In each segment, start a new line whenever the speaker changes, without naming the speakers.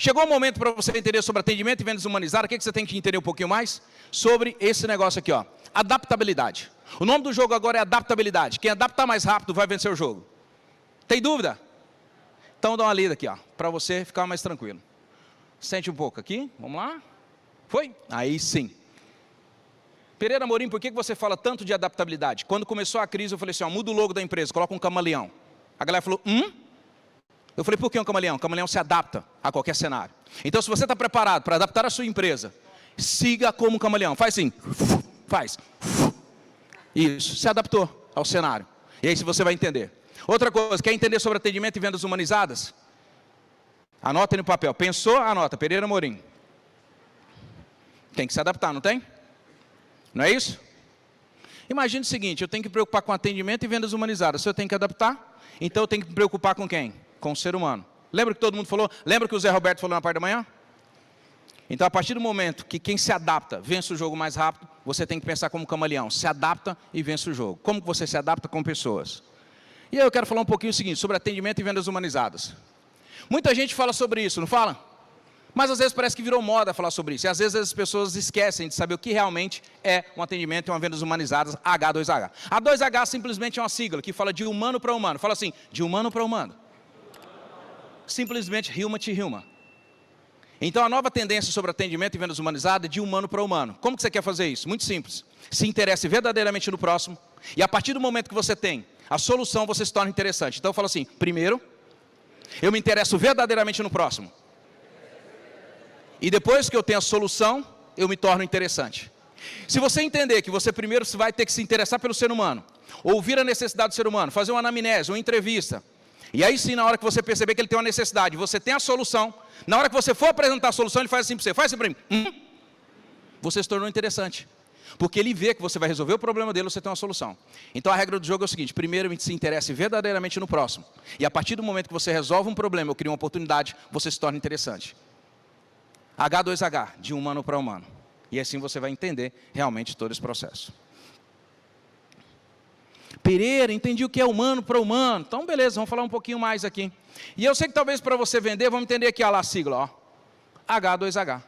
Chegou o momento para você entender sobre atendimento e vendas humanizadas. O que você tem que entender um pouquinho mais? Sobre esse negócio aqui, ó. Adaptabilidade. O nome do jogo agora é adaptabilidade. Quem adaptar mais rápido vai vencer o jogo. Tem dúvida? Então dá uma lida aqui, ó, para você ficar mais tranquilo. Sente um pouco aqui, vamos lá. Foi? Aí sim. Pereira Amorim, por que você fala tanto de adaptabilidade? Quando começou a crise, eu falei assim, ó, muda o logo da empresa, coloca um camaleão. A galera falou, Eu falei, por que um camaleão? O camaleão se adapta a qualquer cenário. Então, se você está preparado para adaptar a sua empresa, siga como um camaleão. Faz assim, faz. Isso, se adaptou ao cenário. E aí você vai entender. Outra coisa, quer entender sobre atendimento e vendas humanizadas? Anota no papel. Pensou? Anota. Pereira Amorim. Tem que se adaptar, não tem? Não é isso? Imagine o seguinte, eu tenho que me preocupar com atendimento e vendas humanizadas. Se eu tenho que adaptar, então eu tenho que me preocupar com quem? Com o ser humano. Lembra que todo mundo falou? Lembra que o Zé Roberto falou na parte da manhã? Então, a partir do momento que quem se adapta vence o jogo mais rápido, você tem que pensar como camaleão. Se adapta e vence o jogo. Como que você se adapta com pessoas? E aí eu quero falar um pouquinho o seguinte, sobre atendimento e vendas humanizadas. Muita gente fala sobre isso, não fala? Mas às vezes parece que virou moda falar sobre isso. E às vezes as pessoas esquecem de saber o que realmente é um atendimento e uma vendas humanizadas H2H. A 2H simplesmente é uma sigla que fala de humano para humano. Fala assim, de humano para humano. Simplesmente human to human. Então a nova tendência sobre atendimento e vendas humanizadas é de humano para humano. Como que você quer fazer isso? Muito simples. Se interesse verdadeiramente no próximo. E a partir do momento que você tem a solução, você se torna interessante. Então eu falo assim, primeiro, eu me interesso verdadeiramente no próximo. E depois que eu tenho a solução, eu me torno interessante. Se você entender que você primeiro vai ter que se interessar pelo ser humano, ouvir a necessidade do ser humano, fazer uma anamnese, uma entrevista, e aí sim, na hora que você perceber que ele tem uma necessidade, você tem a solução, na hora que você for apresentar a solução, ele faz assim para você, faz assim para mim, você se tornou interessante. Porque ele vê que você vai resolver o problema dele, você tem uma solução. Então a regra do jogo é o seguinte, primeiro se interesse verdadeiramente no próximo. E a partir do momento que você resolve um problema ou cria uma oportunidade, você se torna interessante. H2H, de humano para humano. E assim você vai entender realmente todo esse processo. Pereira, entendi o que é humano para humano. Então, beleza, vamos falar um pouquinho mais aqui. E eu sei que talvez para você vender, vamos entender aqui a sigla, ó. H2H.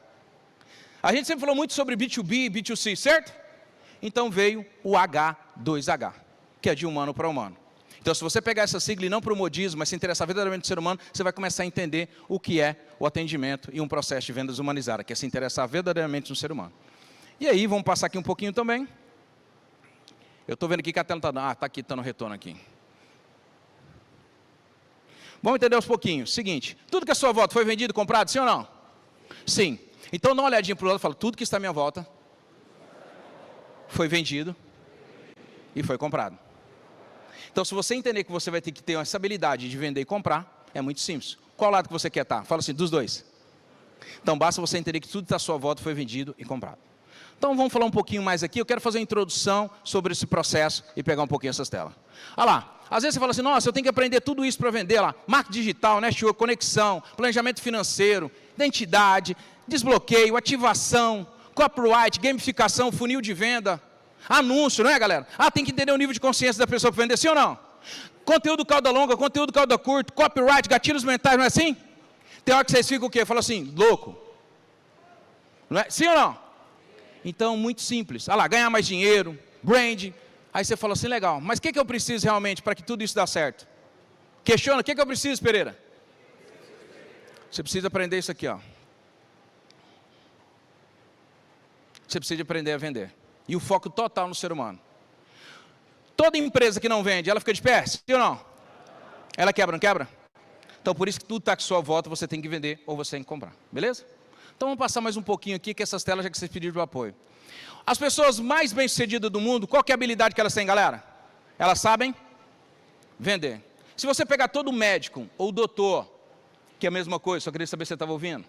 A gente sempre falou muito sobre B2B e B2C, certo? Então veio o H2H, que é de humano para humano. Então, se você pegar essa sigla e não para o modismo, mas se interessar verdadeiramente no ser humano, você vai começar a entender o que é o atendimento e um processo de vendas humanizada, que é se interessar verdadeiramente no ser humano. E aí, vamos passar aqui um pouquinho também. Eu estou vendo aqui que a tela está... está aqui, está no retorno aqui. Vamos entender aos pouquinhos. Seguinte, tudo que é a sua volta foi vendido, comprado, sim ou não? Sim. Então, dá uma olhadinha para o lado e fala, tudo que está à minha volta foi vendido e foi comprado. Então, se você entender que você vai ter que ter essa habilidade de vender e comprar, é muito simples. Qual lado que você quer estar? Fala assim, dos dois. Então, basta você entender que tudo que está à sua volta foi vendido e comprado. Então, vamos falar um pouquinho mais aqui. Eu quero fazer uma introdução sobre esse processo e pegar um pouquinho essas telas. Olha lá. Às vezes você fala assim, nossa, eu tenho que aprender tudo isso para vender lá. Marketing digital, network, conexão, planejamento financeiro, identidade, desbloqueio, ativação, copyright, gamificação, funil de venda, anúncio, não é, galera? Tem que entender o nível de consciência da pessoa para vender, sim ou não? Conteúdo cauda longa, conteúdo cauda curta, copyright, gatilhos mentais, não é assim? Tem hora que vocês ficam o quê? Falam assim, louco. Não é? Sim ou não? Então, muito simples. Olha lá, ganhar mais dinheiro, brand. Aí você fala assim, legal, mas o que eu preciso realmente para que tudo isso dê certo? Questiona, o que eu preciso, Pereira? Você precisa aprender isso aqui, ó. Você precisa aprender a vender. E o foco total no ser humano. Toda empresa que não vende, ela fica de pé? Sim ou não? Ela quebra, não quebra? Então, por isso que tudo está com sua volta, você tem que vender ou você tem que comprar. Beleza? Então, vamos passar mais um pouquinho aqui, que essas telas já que vocês pediram o apoio. As pessoas mais bem-sucedidas do mundo, qual que é a habilidade que elas têm, galera? Elas sabem vender. Se você pegar todo médico ou doutor, que é a mesma coisa, só queria saber se você estava ouvindo.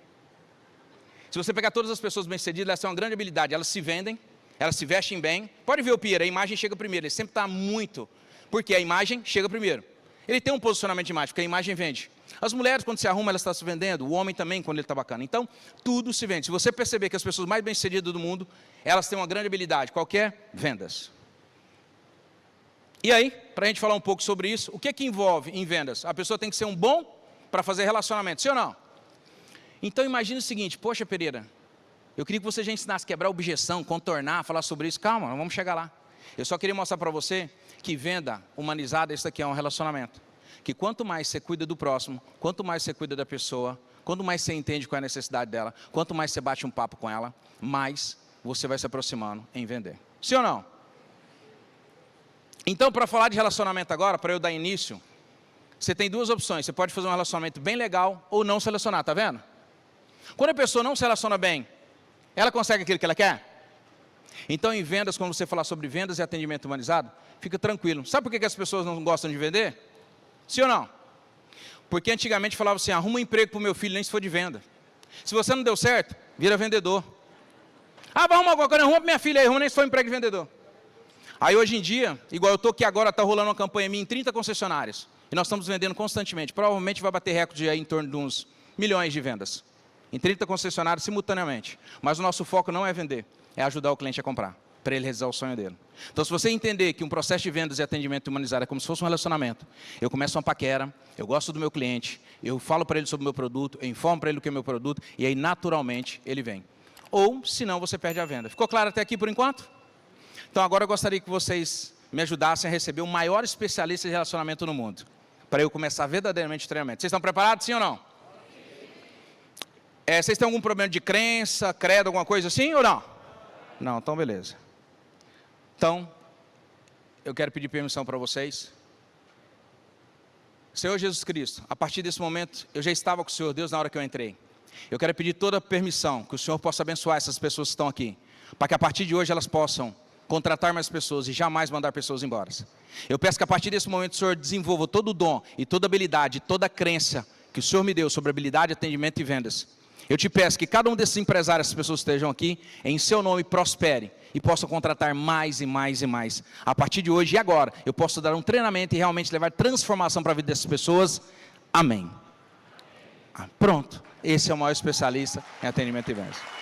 Se você pegar todas as pessoas bem-sucedidas, elas têm uma grande habilidade. Elas se vendem, elas se vestem bem. Pode ver o Pierre, a imagem chega primeiro. Ele sempre está muito, porque a imagem chega primeiro. Ele tem um posicionamento de imagem, porque a imagem vende. As mulheres, quando se arrumam, elas estão se vendendo. O homem também, quando ele está bacana. Então, tudo se vende. Se você perceber que as pessoas mais bem-sucedidas do mundo, elas têm uma grande habilidade. Qual que é? Vendas. E aí, para a gente falar um pouco sobre isso, o que envolve em vendas? A pessoa tem que ser um bom para fazer relacionamento, sim ou não? Então imagine o seguinte, poxa Pereira, eu queria que você já ensinasse a quebrar objeção, contornar, falar sobre isso. Calma, nós vamos chegar lá. Eu só queria mostrar para você que venda humanizada, isso aqui é um relacionamento. Que quanto mais você cuida do próximo, quanto mais você cuida da pessoa, quanto mais você entende qual é a necessidade dela, quanto mais você bate um papo com ela, mais você vai se aproximando em vender. Sim ou não? Então, para falar de relacionamento agora, para eu dar início, você tem duas opções. Você pode fazer um relacionamento bem legal ou não se relacionar, tá vendo? Quando a pessoa não se relaciona bem, ela consegue aquilo que ela quer? Então, em vendas, quando você falar sobre vendas e atendimento humanizado, fica tranquilo. Sabe por que as pessoas não gostam de vender? Sim ou não? Porque antigamente falava assim, arruma um emprego para o meu filho, nem se for de venda. Se você não deu certo, vira vendedor. Ah, vai arrumar alguma coisa, arruma para minha filha aí, arruma nem se for um emprego de vendedor. Aí hoje em dia, igual eu estou aqui agora, está rolando uma campanha minha em 30 concessionárias. E nós estamos vendendo constantemente. Provavelmente vai bater recorde aí em torno de uns milhões de vendas. Em 30 concessionárias simultaneamente. Mas o nosso foco não é vender, é ajudar o cliente a comprar, para ele realizar o sonho dele. Então, se você entender que um processo de vendas e atendimento humanizado é como se fosse um relacionamento, eu começo uma paquera, eu gosto do meu cliente, eu falo para ele sobre o meu produto, eu informo para ele o que é o meu produto, e aí, naturalmente, ele vem. Ou, se não, você perde a venda. Ficou claro até aqui por enquanto? Então, agora eu gostaria que vocês me ajudassem a receber o maior especialista de relacionamento no mundo, para eu começar verdadeiramente o treinamento. Vocês estão preparados, sim ou não? Vocês têm algum problema de crença, credo, alguma coisa assim ou não? Não, então beleza. Então, eu quero pedir permissão para vocês. Senhor Jesus Cristo, a partir desse momento, eu já estava com o Senhor Deus na hora que eu entrei. Eu quero pedir toda a permissão, que o Senhor possa abençoar essas pessoas que estão aqui, para que a partir de hoje elas possam contratar mais pessoas e jamais mandar pessoas embora. Eu peço que a partir desse momento o Senhor desenvolva todo o dom e toda a habilidade, toda a crença que o Senhor me deu sobre habilidade, atendimento e vendas. Eu te peço que cada um desses empresários, essas pessoas que estejam aqui, em seu nome prospere e possam contratar mais e mais e mais. A partir de hoje e agora, eu posso dar um treinamento e realmente levar transformação para a vida dessas pessoas. Amém. Pronto. Esse é o maior especialista em atendimento e vendas.